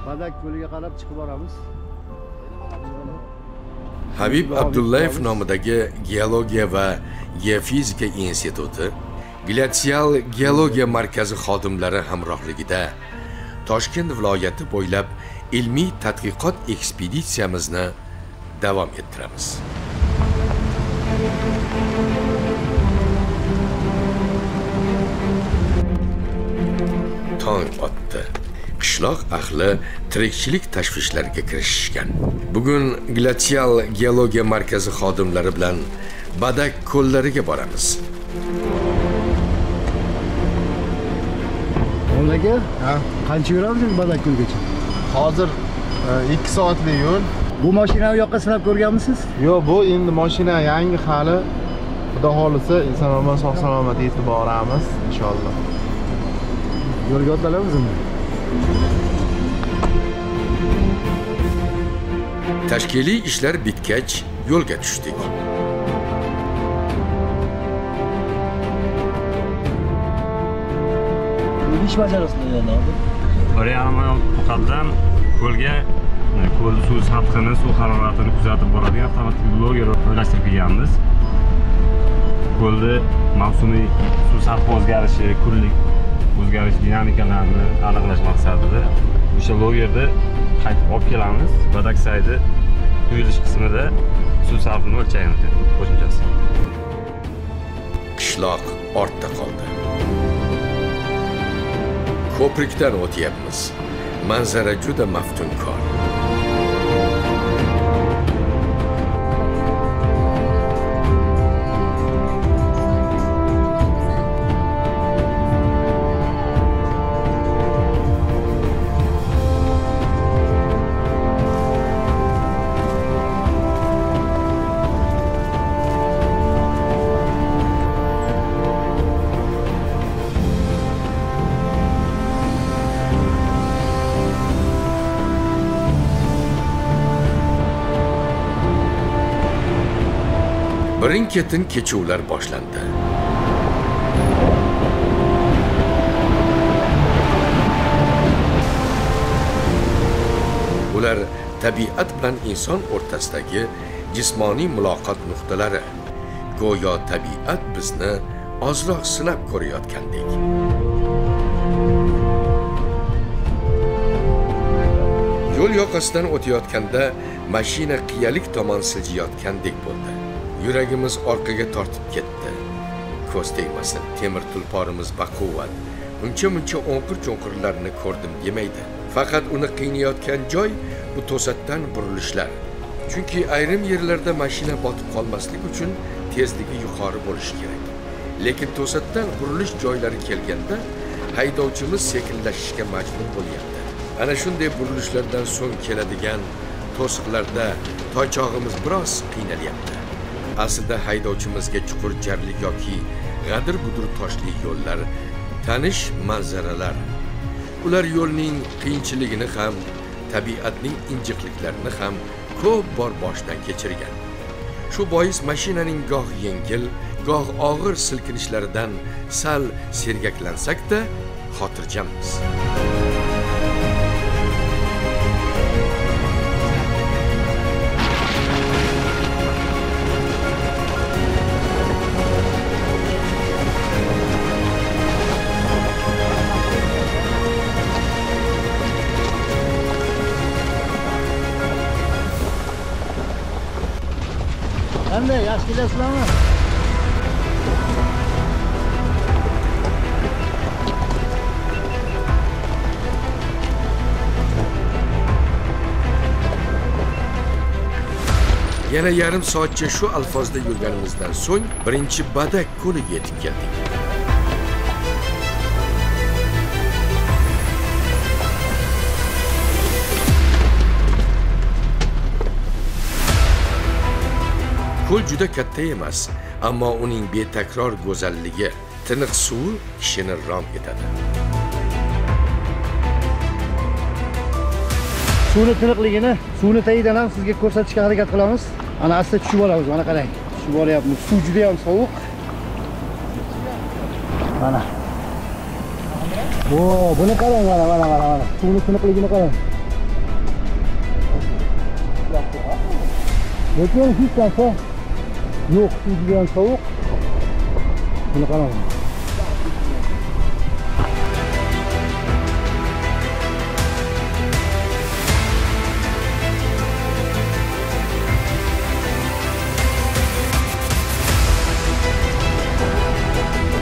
Badak ko'liga qarab chiqib boramiz. Habib Abdullayev nomidagi Geologiya va Geofizika instituti Glatsial geologiya markazi xodimlari hamrohligida Toshkent viloyati bo'ylab ilmiy tadqiqot ekspeditsiyamizni davom ettiramiz. Tong otdi. Qishloq ahli tirikchilik tashvishlariga kirishgan. Bugun Glatsial geologiya markazi xodimlari bilan Badak ko'llariga boramiz. Onaga? Qancha yuramiz Badak ko'lgacha? Hozir 2 soatlik yo'l. Bu mashinani u yoqqa sinab ko'rganmisiz? Yo'q, bu endi mashina yangi hali. Xudo xolisa, inson omon sog' salomat yetib boramiz inshaalloh. Yo'lga otlanamizmi? Tashkiliy ishlar bitgach yo'lga tushdik. Ish bajarasizlar yana. Oriyaman muqaddam ko'lga ko'l suv sathini, suv haroratini kuzatib boradigan avtomatik bloger o'ylashtirib kelganmiz. Ko'lda mavsumiy suv sathi o'zgarishi, kunlik o'zgarish dinamikalarini aniqlash maqsadida o'sha logerda qaytib olib kelamiz. Badak saydi quyilish qismida suv sathini o'lchaymiz qo'shimchasi. Qishloq ortda qoldi. Ko'prikdan o'tyapmiz. Manzara juda maftunkor. Birin-ketin kechuvlar boshlandi. Ular tabiat bilan inson o'rtasidagi jismoniy muloqot nuqtalari. Go'yo tabiat bizni ozroq sinab ko'rayotgandek. Yo'l yoqasidan o'tayotganda mashina qiyalik tomon siljiyotgandek bo'ldi. Yuragimiz orqaga tortib ketdi. Ko'z tegmasin, temir tulporimiz baquvvat. Uncha-muncha o'nqir-cho'nqirlarni ko'rdim demaydi. Faqat uni qiynayotgan joy bu to'satdan burilishlar. Chunki ayrim yerlarda mashina botib qolmasligi uchun tezligi yuqori bo'lishi kerak. Lekin to'satdan burilish joylari kelganda haydovchimiz sekinlashishga majbur bo'lyapti. Ana shunday burilishlardan so'ng keladigan to'siqlarda toychog'imiz biroz qiynalyapti. Aslida haydovchimizga chuqur jarlik yoki g'adir-budur toshli yo'llar tanish manzaralar. Ular yo'lning qiyinchiligini ham, tabiatning injiqliklarini ham ko'p bor boshdan kechirgan. Shu bois mashinaning goh yengil, goh og'ir silkinishlaridan sal sergaklansak-da xotirjammiz. Qanday, yaxshi kelasizlarmi? Yana yarim soatcha shu alfozda yurganimizdan so'ng birinchi Badak ko'liga yetib keldik. Ko'l juda katta emas, ammo uning betakror go'zalligi, tiniq suvi kishini rom etadi. Suvni tiniqligini, suvni tagidan ham sizga ko'rsatishga harakat qilamiz. Ana asta tushib olamiz, mana qarang. Tushib boryapmiz. Suv juda ham sovuq. Mana. O, buni qarang, mana. Suvni tiniqligini qarang. Lekin hech narsa yo'q, juda ham sovuq. Buni qarang.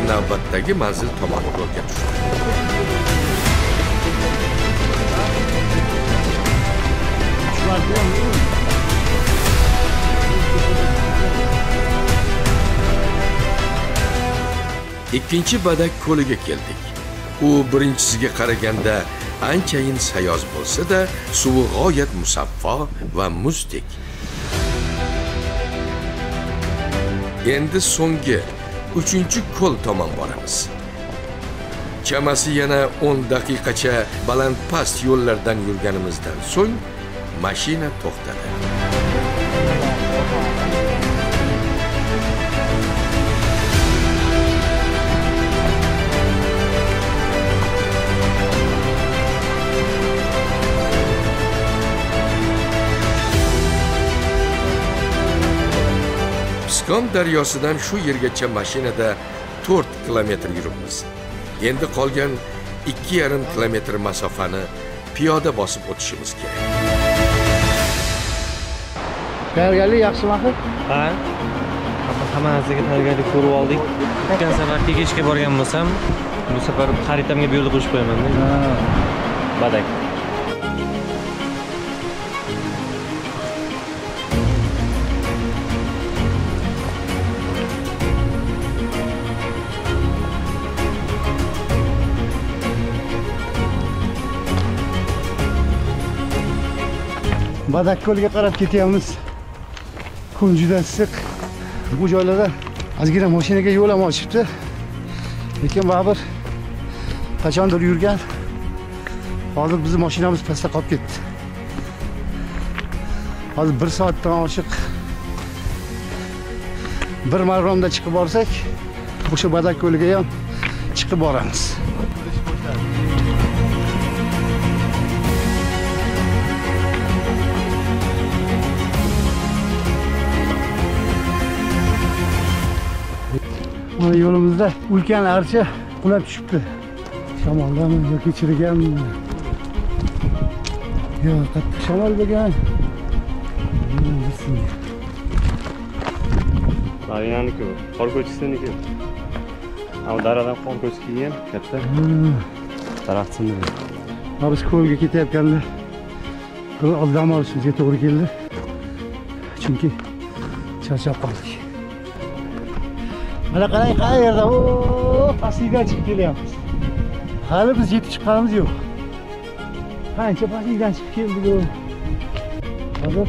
Navbatdagi manzil tomon yo'lga tushdi. Ikkinchi Badak ko'liga keldik. U birinchisiga qaraganda anchayin sayoz bo'lsa-da, suvi g'oyat musaffo va muzdek. Endi so'nggi 3-ko'l tomon boramiz. Chamasi yana 10 daqiqacha baland-past yo'llardan yurganimizdan so'ng mashina to'xtadi. Pskon daryosidan shu yergacha mashinada 4 kilometr yuribmiz. Endi qolgan 2,5 kilometr masofani piyoda bosib o'tishimiz kerak. Tayyorgarlik yaxshimi axir? Ha. Hamma narsaga tayyorgarlik ko'rib oldik. O'tgan safar tegishga borgan bo'lsam, bu safar xaritamga bu yo'lda qo'shib qo'yaman-da. Badak. Badak ko'liga qarab ketyapmiz. Kun juda issiq. Bu joylarda ozgina mashinaga yo'l ham ochibdi. Lekin baribir qachondir yurgan. Hozir bizning mashinamiz pastda qolib ketdi. Hozir 1 soatdan oshiq bir maromda chiqib borsak, o'sha Badak ko'liga ham chiqib boramiz. Mana yo'limizda ulkan archa qulab tushibdi. Shamoldan yoki chiriganmi? Yo'q, qattiq shamol bo'lgan. Marinaniki, qor ko'chkisiniki. Ama daradan qor ko'chki kelgan, katta. Daraxt sindi. Biz ko'lga ketayotganda dam olishimizga to'g'ri keldi. Chunki charchab qoldik. Mana qarang, qayerda? Pastlikdan chiqib kelyapmiz. Hali biz yetib chiqqanimiz yo'q. Qancha pastlikdan chiqib keldik. Hozir,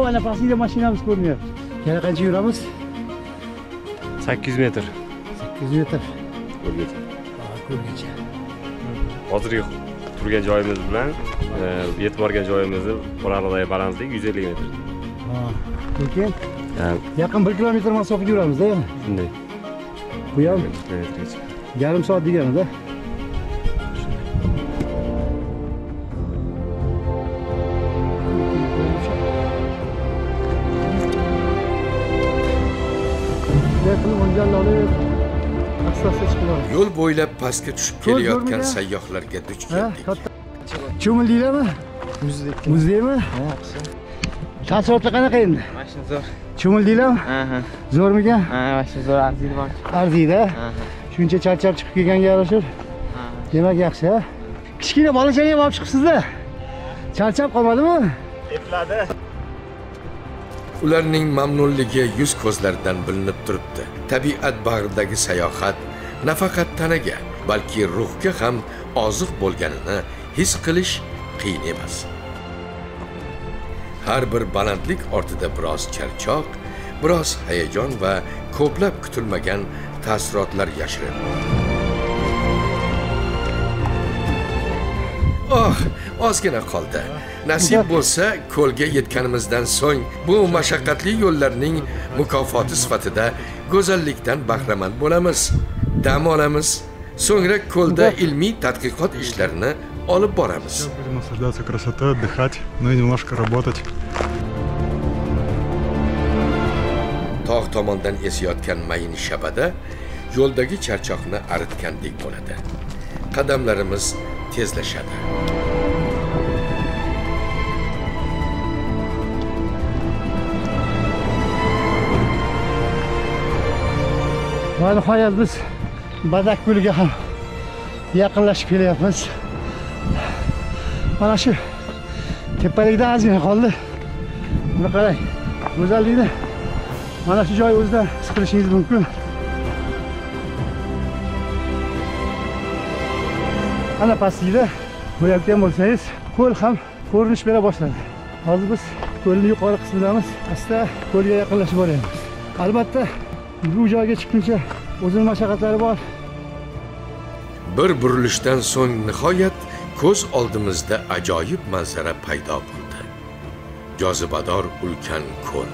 mana pastlikda mashinamiz ko'rinyapti. Yana qancha yuramiz? 800 metr. 800 metr. Ko'lgacha. Ko'lgacha. Hozirgi turgan joyimiz bilan yetib borgan joyimizni oralig'idagi balandlik 150 metr. Lekin yaqin 1 kilometr masofaga yuramiz-da yana. Shunday. Bu ham kilometrgacha. yarim soat degani-da. Yo'l bo'ylab pastga tushib kelayotgan sayyohlarga duch keldik. Cho'mildinglarmi? Muzdekmi? Yaxshi. Taassurotlar qanaqa endi? Mashina zo'r. Cho'mildinglarmi? Zo'rmikan? Mashina zo'r arziydi bor. Arziydi. Shuncha charchab chiqib kelganga yarashib. Demak yaxshi, ha? Kichkina bolachani ham olib chiqibsiz-da. Charchab qolmadimi? Epladi. Ularning mamnunligi yuz ko'zlaridan bilinib turibdi. Tabiat bag'ridagi sayohat nafaqat tanaga, balki ruhga ham oziq bo'lganini his qilish qiyin emas. Har bir balandlik ortida biroz charchoq, biroz hayajon va ko'plab kutilmagan taassurotlar yashirin. Ozgina qoldi. Nasib bo'lsa, ko'lga yetganimizdan so'ng bu mashaqqatli yo'llarning mukofoti sifatida go'zallikdan bahramand bo'lamiz, dam olamiz, so'ngra ko'lda ilmiy tadqiqot ishlarini olib boramiz. Будем наслаждаться красотой, отдыхать, ну и немножко работать. tog' tomondan esayotgan mayin shabada yo'ldagi charchoqni aritgandek bo'ladi. Qadamlarimiz tezlashadi. Va nihoyat biz Badak ko'liga ham yaqinlashib kelyapmiz. Mana shu tepalikda ozgina qoldi. Buni qarang. Go'zallikni mana shu joy o'zidan his qilishingiz mumkin. Ana pastlikda ko'rayotgan bo'lsangiz, ko'l ham ko'rinish bera boshladi. Hozir biz ko'lning yuqori qismidamiz. Asta ko'lga yaqinlashib boryapmiz. Albatta, bu joyga chiqguncha o'zining mashaqqatlari bor. Bir burilishdan so'ng nihoyat ko'z oldimizda ajoyib manzara paydo bo'ldi. Jozibador ulkan ko'l.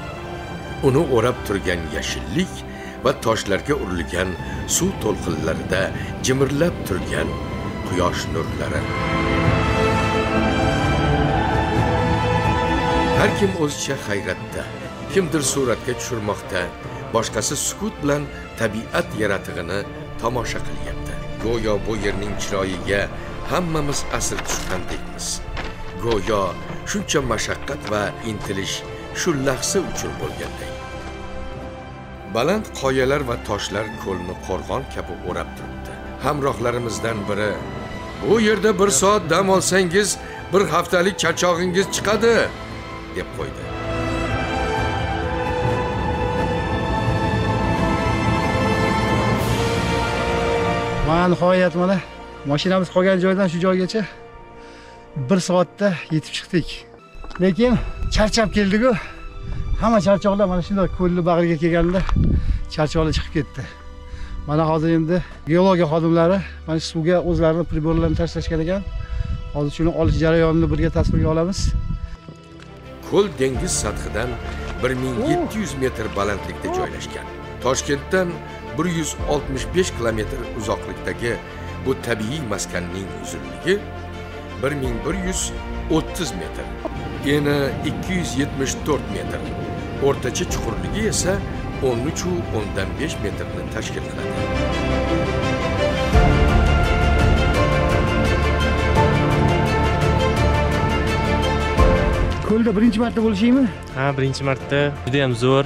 Uni o'rab turgan yashillik va toshlarga urilgan suv to'lqinlarida jimirlab turgan quyosh nurlari. Har kim o'zicha hayratda, kimdir suratga tushirmoqda, boshqasi sukut bilan tabiat yaratig'ini tomosha qilyapti. Go'yo bu yerning chiroyiga hammamiz asir tushgandekmiz. Go'yo shuncha mashaqqat va intilish shu lahza uchun bo'lganday. Baland qoyalar va toshlar ko'lni qo'rg'on kabi o'rab turibdi. Hamrohlarimizdan biri "Bu yerda 1 soat dam olsangiz, bir haftalik charchog'ingiz chiqadi" deb qo'ydi. Mana nihoyat mana mashinamiz qolgan joydan shu joygacha 1 soatda yetib chiqdik. Lekin charchab keldik-ku. Hamma charchoqlar mana shunday ko'lni bag'riga kelganda charchoqlar chiqib ketdi. Mana hozir endi geologiya xodimlari mana suvga o'zlarining priborlarini tashlashgan ekan. Hozir shuni olish jarayonini birga tasvirga olamiz. Ko'l dengiz sathidan 1700 metr balandlikda joylashgan. Toshkentdan 165 kilometr uzoqlikdagi bu tabiiy maskanning uzunligi 1130 metr, eni 274 metr, o'rtacha chuqurligi esa 13,5 metrni tashkil qiladi. Ko'lda birinchi marta bo'lishingmi? Ha, birinchi marta. Juda ham zo'r.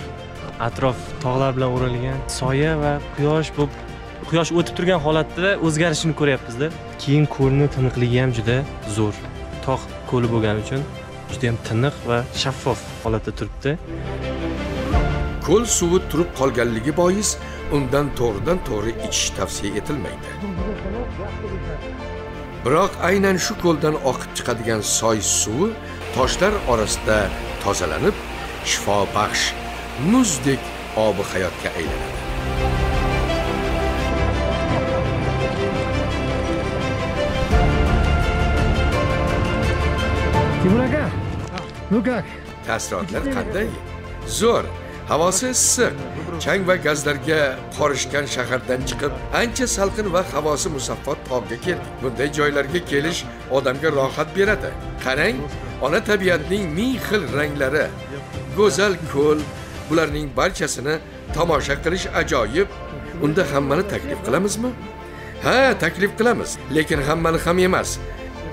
Atrof tog'lar bilan o'ralgan, soya va quyosh o'tib turgan holatda o'zgarishini ko'ryapmiz-da. Keyin ko'lning tiniqligi ham juda zo'r. Tog' ko'li bo'lgani uchun juda ham tiniq va shaffof holatda turibdi. Ko'l suvi turib qolganligi bois undan to'g'ridan-to'g'ri ichish tavsiya etilmaydi. Biroq aynan shu ko'ldan oqib chiqadigan soy suvi toshlar orasida tozalanib, shifobaxsh muzdek obi hayotga aylanadi. Timur aka, nu как? Taassurotlar qanday? Zo'r. Havosi issiq, chang va gazlarga qorishgan shahardan chiqib, ancha salqin va havosi musaffo tog'ga keldik. Bunday joylarga kelish odamga rohat beradi. Qarang, ona tabiatning ming xil ranglari, go'zal ko'l, bularning barchasini tomosha qilish ajoyib. Unda hammani taklif qilamizmi? Ha, taklif qilamiz, lekin hammani ham emas.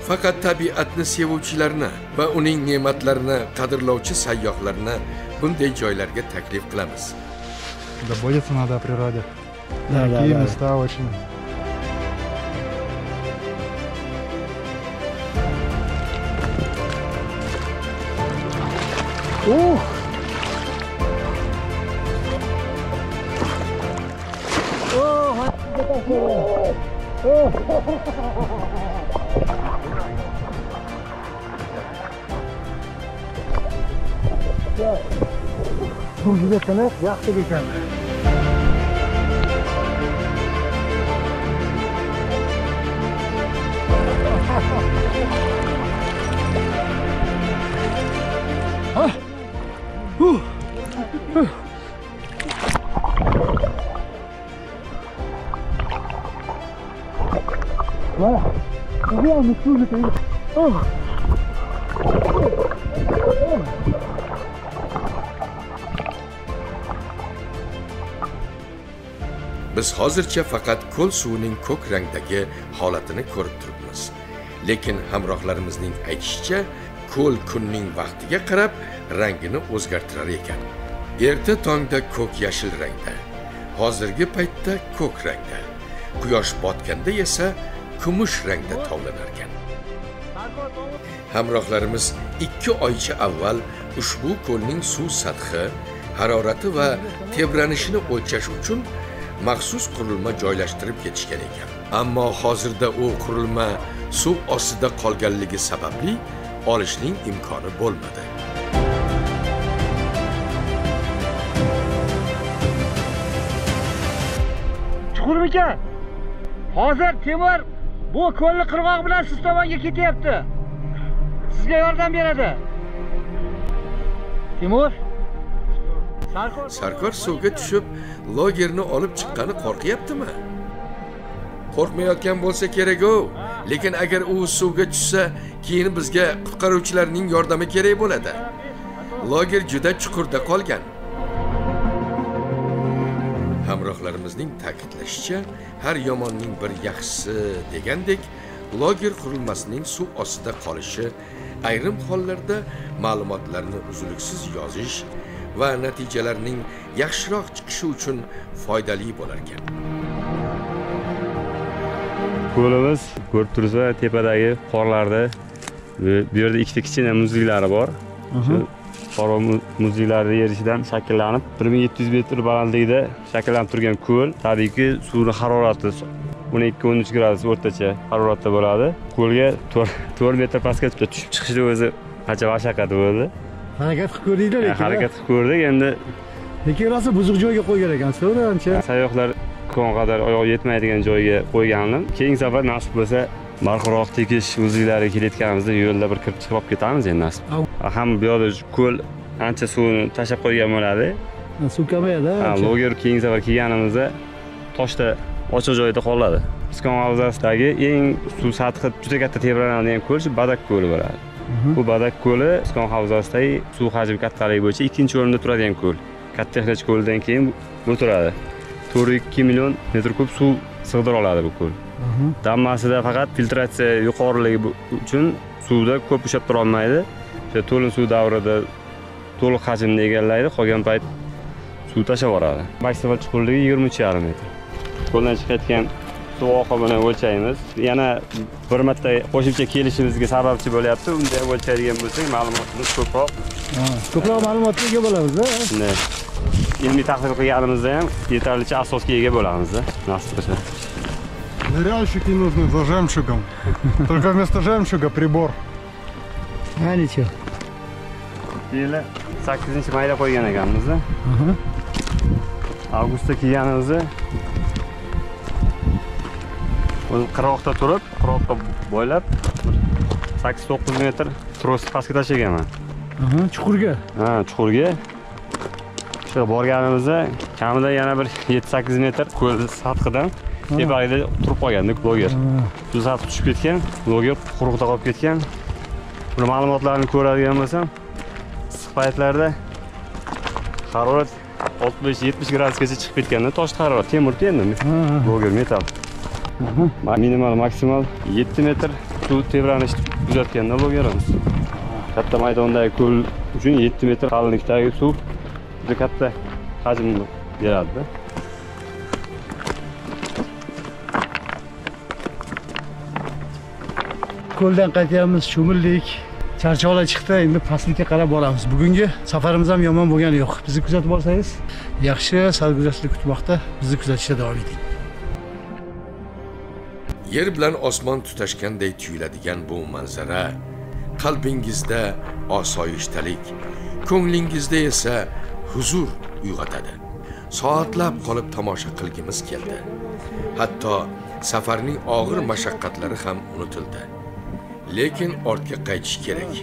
Faqat tabiatni sevuvchilarni va uning ne'matlarini qadrlovchi sayyohlarni bunday joylarga taklif qilamiz. Заботиться надо о природе. Да, Такие да. места очень. Bu juda tiniq, yaxshi ekan. Voilà. On voit un moutou, le pays. Oh. Biz hozircha faqat ko'l suvining ko'k rangdagi holatini ko'rib turibmiz. Lekin hamrohlarimizning aytishicha, ko'l kunning vaqtiga qarab rangini o'zgartirar ekan. Erta tongda ko'k yashil rangda, hozirgi paytda ko'k rangda, quyosh botganda esa kumush rangda tovlanar ekan. Hamrohlarimiz 2 oycha avval ushbu ko'lning suv sathi, harorati va tebranishini o'lchash uchun maxsus qurilma joylashtirib ketishgan ekan. Ammo hozirda u qurilma suv ostida qolganligi sababli olishning imkoni bo'lmadi. Chuqurmika, hozir Temur bu ko'lni qirg'oq bilan siz tomonga ketyapti. Sizga yordam beradi. Temur, Sarkor suvga tushib, logerni olib chiqqani qo'rqyaptimi? Qo'rqmayotgan bo'lsa kerak-ku, lekin agar u suvga tushsa, keyin bizga qutqaruvchilarning yordami kerak bo'ladi. Loger juda chuqurda qolgan. Hamrohlarimizning ta'kidlashicha, har yomonning bir yaxshisi degandek, loger qurilmasining suv ostida qolishi ayrim hollarda ma'lumotlarni uzluksiz yozish va natijalarning yaxshiroq chiqishi uchun foydali bo'lar ekan. Ko'limiz ko'rib turibsiz, tepadagi qorlarda bu yerda ikkita kichkina muzliklari bor. Shu qor muzliklari erishidan shakllanib 1700 metr balandlikda shakllanib turgan ko'l. Tabiiyki, suvning harorati 12-13 gradus o'rtacha haroratda bo'ladi. Ko'lga 4 metr pastga tushib chiqishni o'zi qancha mashaqqat bo'ldi. Harakat qilib ko'rdinglar lekin. Harakat qilib ko'rdik, endi lekin rosa buzuq joyga qo'ygan ekansiz, ancha. Sayyohlar kon qadar oyoq yetmaydigan joyga qo'ygandim. Keyingi safar nasib bo'lsa, barqaroq tekish muzliklariga kelayotganimizda yo'lda bir kirib chiqib ketamiz endi nasib. Ham bu yerda ko'l ancha suvni tashab qo'ygan bo'ladi. Suv kamayadi. Loger keyingi safar kelganimizda toshda ochiq joyda qoladi. Iskon havzasidagi eng suv sathi juda katta tebranadigan ko'l shu Badak ko'li bo'ladi. Bu Badak ko'li Iskon havzasidagi suv hajmi kattaligi bo'yicha 2-o'rinda turadigan ko'l. Katta ehtiyoj ko'ldan keyin bu turadi. 4,2 million metr kub suv sig'dira oladi bu ko'l. Dammasida faqat filtratsiya yuqoriligi uchun suvda ko'p ushlab tura olmaydi. To'lin suv davrida to'liq hajmni egallaydi, qolgan payt suv tashab yuboradi. Maksimal chuqurligi 23,5 metr. Ko'ldan chiqayotgan suv oqimini o'lchaymiz. Yana bir marta qo'shimcha kelishimizga sababchi bo'lyapti. Unday o'lchaydigan bo'lsak, ma'lumotimiz ko'proq ma'lumotga ega bo'lamiz-da. Ilmiy tahlil qilganimizda ham yetarlicha asosga ega bo'lamiz-da, nasib bo'lsa. Ныряльщики нужны за жемчугом. Только вместо жемчуга прибор. Nechta? Yili 8-mayda qo'ygan ekanmiz-da. Avgustda kelganimizda o'zi qirg'oqda turib, qirg'oqqa bo'ylab 8-9 metr tros pastga tashlaganman. Chuqurga. Chuqurga. Shu borganimizda kamida yana bir 7-8 metr ko'l sathidan tepagida turib qolgandi loger. Shu sath tushib ketgan, loger quruqda qolib ketgan. Buni ma'lumotlarini ko'radigan bo'lsam, issiq paytlarda harorat 60-70 gradusgacha chiqib ketganda, tosh harorat, temir endi, loger metal. Minimal maksimal 7 metr suv tebranish kuzatganda logerimiz. Katta maydondagi ko'l uchun 7 metr qalinlikdagi suv juda katta hajmni beradi. Ko'ldan qaytyapmiz, cho'mildik. Charchoqlar chiqdi, endi pastlikka qarab boramiz. Bugungi safarimiz ham yomon bo'lgani yo'q. Bizni kuzatib borsangiz, yaxshi sarguzashtlik kutmoqda. Bizni kuzatishda davom eting. Yer bilan osmon tutashganday tuyuladigan bu manzara qalbingizda osoyishtalik, ko'nglingizda esa huzur uyg'otadi. Soatlab qolib tomosha qilgimiz keldi. Hatto safarning og'ir mashaqqatlari ham unutildi. Lekin ortga qaytish kerak.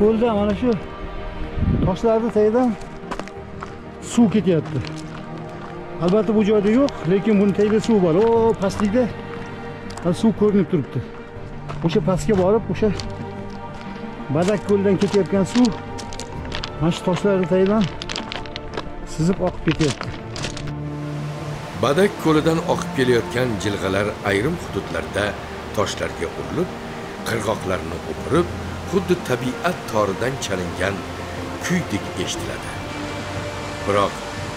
Ko'lda mana shu toshlarni tagidan suv suv ketyapti. Albatta bu joyda yo'q, lekin buni tagida suv bor. O pastlikda suv ko'rinib turibdi. O'sha pastga borib, o'sha Badak ko'ldan ketayotgan suv mana shu toshlar tagidan sizib oqib ketyapti. Badak ko'lidan oqib kelayotgan jilg'alar ayrim hududlarda toshlarga urilib, qirg'oqlarni o'pirib, xuddi tabiat toridan chalingan kuydek eshitiladi. Biroq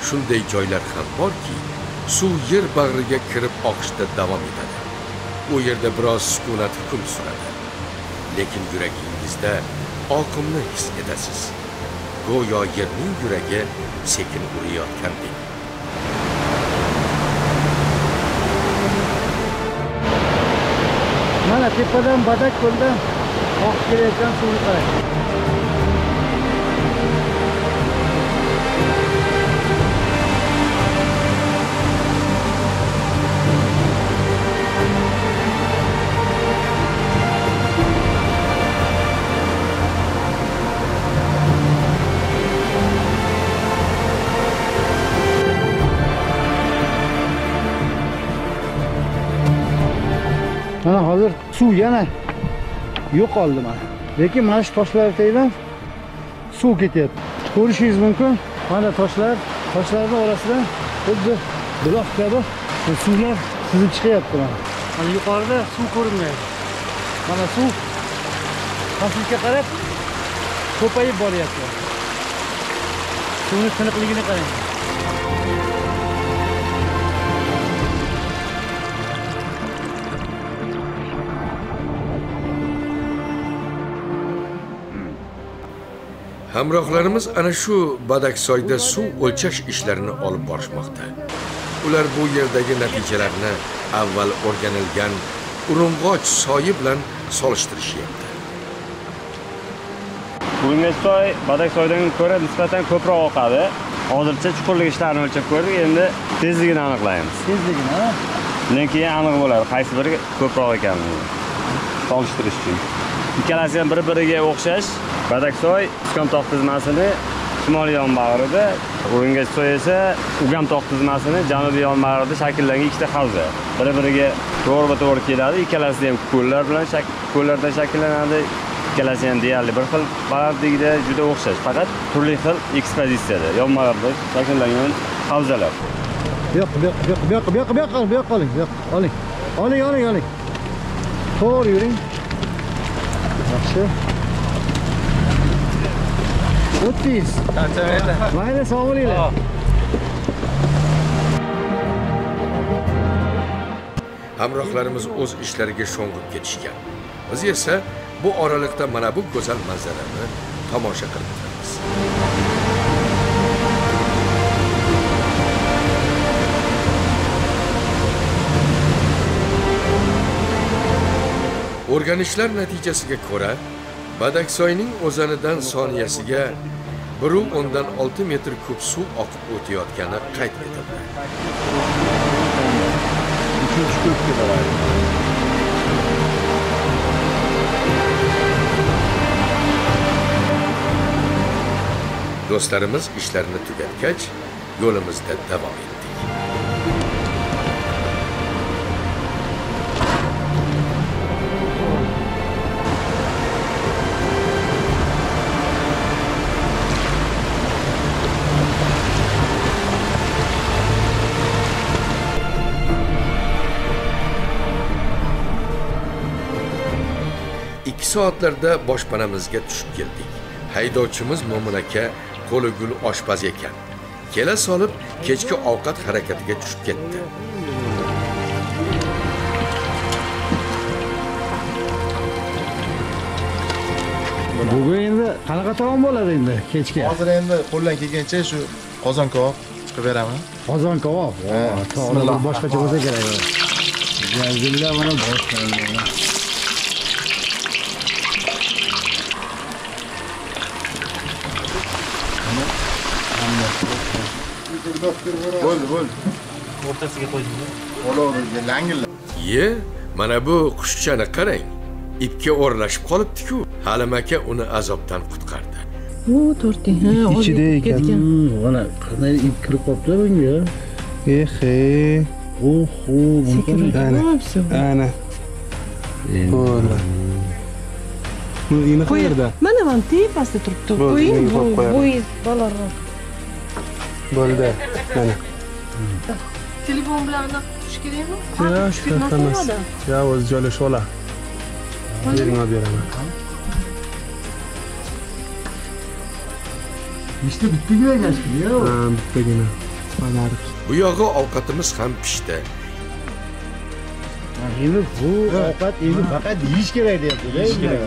shunday joylar ham borki, suv yer bag'riga kirib oqishda davom etadi. U yerda biroz sukunat hukm suradi. Lekin yuragingizda oqimni his etasiz. Go'yo yerning yuragi sekin urayotgandek. Mana tepadan Badak ko'ldan oqib kelayotgan suvni qarang. Mana hozir suv yana yo'qoldi mana. Lekin mana shu toshlar tagidan suv ketyapti. Ko'rishingiz mumkin. Mana toshlarning orasidan xuddi buloq kabi suvlar sizib chiqyapti mana. Mana yuqorida suv ko'rinmaydi. Mana suv pastlikka qarab ko'payib boryapti. Suvning tiniqligini qarang. Hamrohlarimiz ana shu Badaksoyda suv o'lchash ishlarini olib borishmoqda. Ular bu yerdagi natijalarni avval o'rganilgan Urung'och soyi bilan solishtirishyapti. Urung'och Badaksoydan ko'ra nisbatan ko'proq oqadi. Hozircha chuqurlik ishlarini o'lchab ko'rdik, endi tezligini aniqlaymiz. Tezligini, ha? Undan keyin aniq bo'ladi, qaysi biri ko'proq ekanini solishtirish uchun. Ikkalasi ham bir-biriga o'xshash. Badaksoy Ugamtog' tizmasini shimoliy yonbag'rida, Urung'och esa Ugamtog' tizmasini janubiy yonbag'rida shakllangan ikkita havza. Bir-biriga to'g'ri-to'g'ri keladi. Ikkalasi ham ko'llardan shakllanadi. Ikkalasi ham deyarli bir xil balandlikda juda o'xshash, faqat turli xil ekspozitsiyada yonma-yonda shakllangan havzalar. Bu yoqqa oling. To'g'ri yuring. Yaxshi. O'tdingiz. Mayli, sog' bo'linglar. Hamrohlarimiz o'z ishlariga sho'ng'ib ketishgan. Biz esa bu oralikda mana bu go'zal manzarani tomosha qilib turamiz. O'rganishlar natijasiga ko'ra, Badaksoyning o'zanidan soniyasiga 1.6 metr kub suv oqib o'tayotgani qayd etildi. Do'stlarimiz ishlarini tugatgach, yo'limizda davom etdik. Soatlarda boshpanamizga tushib keldik. Haydovchimiz Mo'min aka qo'li gul oshpaz ekan. Kela solib kechki ovqat harakatiga tushib ketdi. Bugun endi qanaqa taom bo'ladi endi kechga? Hozir endi qo'ldan kelgancha shu qozon kabob chiqib beraman. Qozon kabob. To'g'ri, boshqacha bo'lsa kerak. Jazilla mana boshlangan. Bo'ldi. O'rtasiga qo'ydingmi? Olovga langilla. Ye, mana bu qushchani qarang. Ipga o'rlashib qolibdi-ku. Halim aka uni azobdan qutqardi. Bu torting. Ha, ichida ekan. Mana qanday ip kirib qolibdi bunga. Ehe. Oho, Ana. Bo'ldi. Bu ini qayerda? Mana mana tepasida turibdi. Bo'ldi, Qo'ying, men bu qo'yib qo'yaman. bo'yiz balandroq. Bo'ldi. Mana. Telefon bilan anaqa tutish kerakmi? Ya, shu yerda emas. Ya, o'zi joylashib ola. Bering olib beraman. İşte bittagina gashki-ya. Ha, bittagina. Balar. Bu yog'i ovqatimiz ham pishdi. Endi bu ovqat endi faqat yeyish kerak deyapti-da. Yeyish kerak.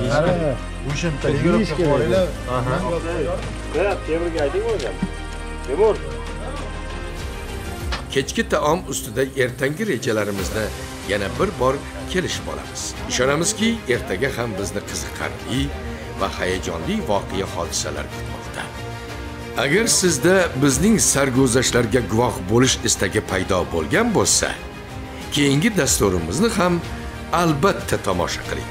O'shanta yeyish kerak. Temurga ayting o'zi. Temur. Kechki taom ustida ertangi rejalarimizni yana bir bor kelishib olamiz. Ishonamizki, ertaga ham bizni qiziqarli va hayajonli voqea hodisalar kutmoqda. Agar sizda bizning sarguzashtlarga guvoh bo'lish istagi paydo bo'lgan bo'lsa, keyingi dasturimizni ham albatta tomosha qiling.